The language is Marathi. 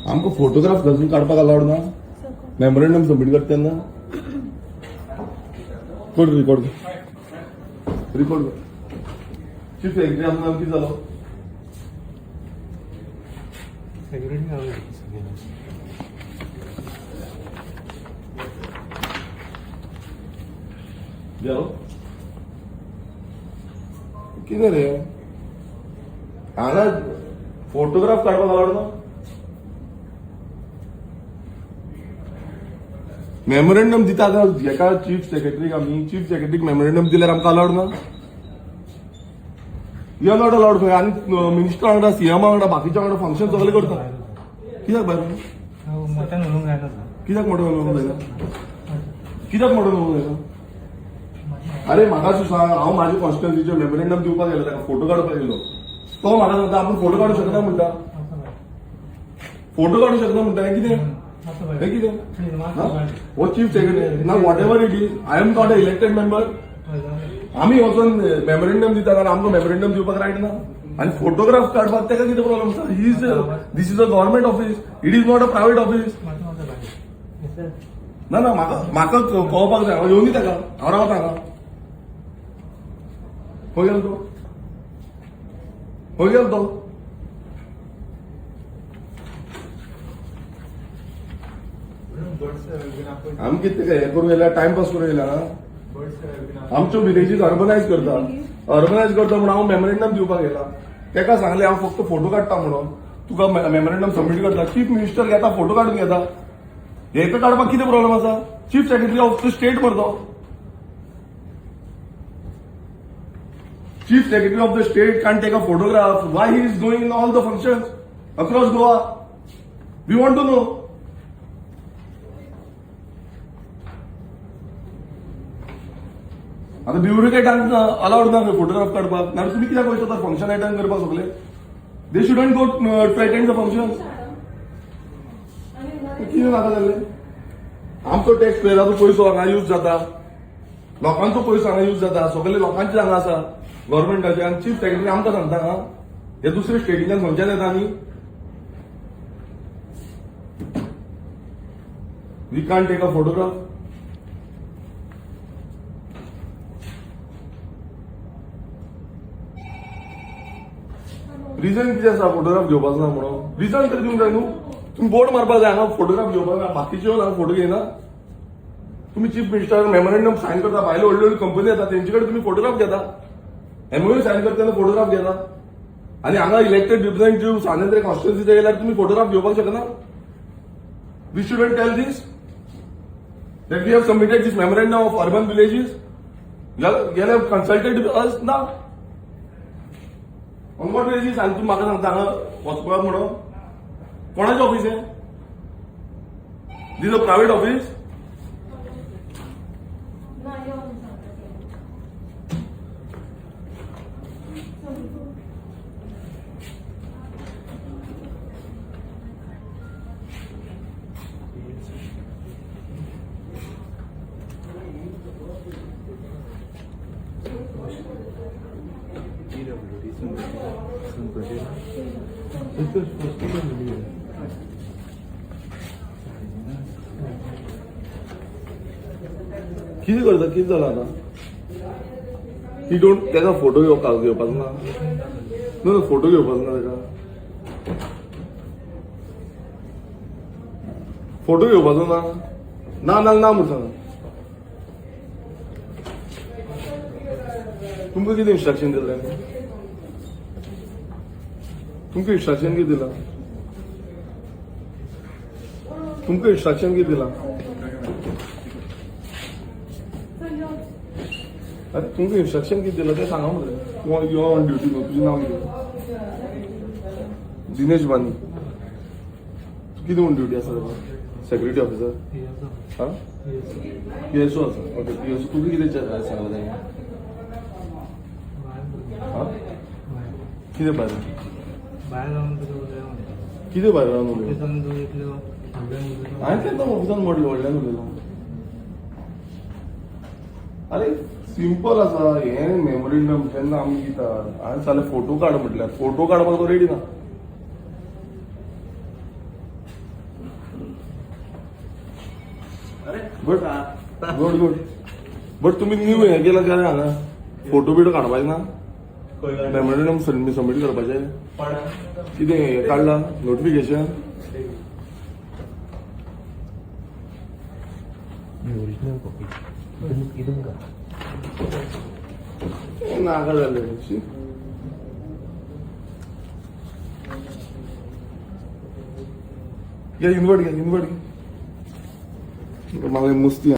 आमकां फोटोग्राफ घालून काडपाक अलावड ना मेमोरेंडम सबमीट करता तेन्ना कोण रिकॉर्ड कर चीफ सेक्रेटरी आमचो नाम कितें जालो जालो कितें रे हांगा फोटोग्राफ काडपाक अलावड ना मेमोरेंडम दिता हेका चीफ सेक्रेटरीक आमी चीफ सेक्रेटरीक मेमोरेंडम दिल्यार आमकां अलावड ना यू आर नॉट अलावड खंय आनी मिनिस्टर वांगडा सीएम वांगडा बाकीच्या वांगडा फंक्शन सगळे करता कित्याक भायर कित्याक मोठो उलोवंक जायना कित्याक मोठो उलोवंक जायना अरे म्हाका सांग हांव म्हाज्या कॉन्स्टिट्युएन्सीचे मेमोरेंडम दिवपाक गेलो ताका फोटो काडपाक गेलो तो म्हाका सांगता आपूण फोटो काडूंक शकना म्हणटा फोटो काडूंक शकना म्हणटा हें कितें हे कितें हो चीफ सेक्रेटरी ना what ever it is I am not a elected member आमी वचून मेमोरेंडम दिता जाल्यार आमकां मेमोरेंडम दिवपाक रायट ना आनी फोटोग्राफ काडपाक ताका कितें प्रॉब्लम आसा he is this is a government office it is not a private office ना ना म्हाका कळपाक जाय हांव येवनी ताका हांव रावता हांगा खंय गेलो तो खंय गेलो तो आमी कितें हे करूं येयला टायमपास करूं येयला आमच्यो विलेजीस अर्बनायज करता म्हणून हांव मेमोरेंडम दिवपाक गेला ताका सांगलें हांव फक्त फोटो काडटा म्हणून तुका मेमोरेंडम सबमीट करता चीफ मिनिस्टर घेता फोटो काडून घेता हेका काडपाक कितें प्रॉब्लेम आसा chief secretary of the state मरतो chief secretary of the state can take a photograph why he is going in all the functions across Goa we want to know आता ब्युरोक्रेटांक अलावड ना फोटोग्राफ काडपाक ना तुमी कित्याक वयता तर फंक्शन अटेंड करपाक सगळे they shouldn't go to attend the function कितें नाका जाल्लें आमचो टॅक्स पेयराचो पयसो हांगा यूज जाता लोकांचो पयसो हांगा यूज जाता सगळे लोकांचे हांगा आसा गव्हर्मेंटाचे आनी चीफ सेक्रेटरी आमकां सांगता हांगा हे दुसरे स्टेटींतल्यान खंयच्यान येता न्ही we can't take a photograph reason कितें आसा फोटोग्राफ घेवपाचो ना म्हणून रिजन तरी दिवंक जाय न्हू तुम्ही बोर्ड मारपाक जाय हांगा फोटोग्राफ घेवपाक बाकीच्यो हांगा फोटो घेयना तुम्ही चीफ मिनिस्टर मेमोरेंडम सायन करता भायले व्हडल्यो व्हडल्यो कंपनी येता तेंचे कडेन तुम्ही फोटोग्राफ घेता एमओयू सायन करता तेन्ना फोटोग्राफ घेता आनी हांगा इलेक्टेड रिप्रेझेंटेटिव्ह सानेंद्रे कॉन्स्टिट्युएन्सीचे गेल्यार तुम्ही फोटोग्राफ घेवपाक शकना we shouldn't tell this that we have submitted this memorandum of urban villages you have consulted us ना on what basis आणि तू म्हाका सांगता हांगा वचपाक म्हणून कोणाचें ऑफिस आहे दिस अ प्रायव्हेट ऑफिस कितें करता कितें जालां आतां ही डोंट तेका फोटो घेवपाक ना नो फोटो घेवपाक ना तेका फोटो घेवपाचो ना ना ना ना म्हणून सांगा तुमकां कितें इन्स्ट्रक्शन दिलें तुमकां इन्स्ट्रक्शन कितें दिलां तुमकां इन्स्ट्रक्शन कितें दिलां अरे तुमकां इन्स्ट्रक्शन कितें दिलां तें सांगा मरे यू ऑन ड्युटी न्हू तुजें नांव कितें दिनेश बानी कितें म्हूण ड्युटी आसा तेका सेक्युरिटी ऑफिसर हां पीएसओ आसा ओके पीएसओ तुका कितें सांगलां तेणें हां कितें भायर कितें भायर रावन उलयलो हांवें केन्ना ऑफिसान मोडलो व्हडल्यान उलयलो अरे सिंपल आसा हें मेमोरेंडम केन्ना आमी दितात हांवें सांगलें फोटो काड म्हटल्यार फोटो काडपाक तो रेडी ना गुड गुड गुड बट तुम्ही न्यू हे केलं काय हांगा फोटो बिटो काडपाचे ना मेमोरेंडम सबमीट करपाचे कितें हें काडला नोटिफिकेशन ओरिजिनल कॉपी इथून का नाका जालें घे इनवर्ट घे मला मुस्ती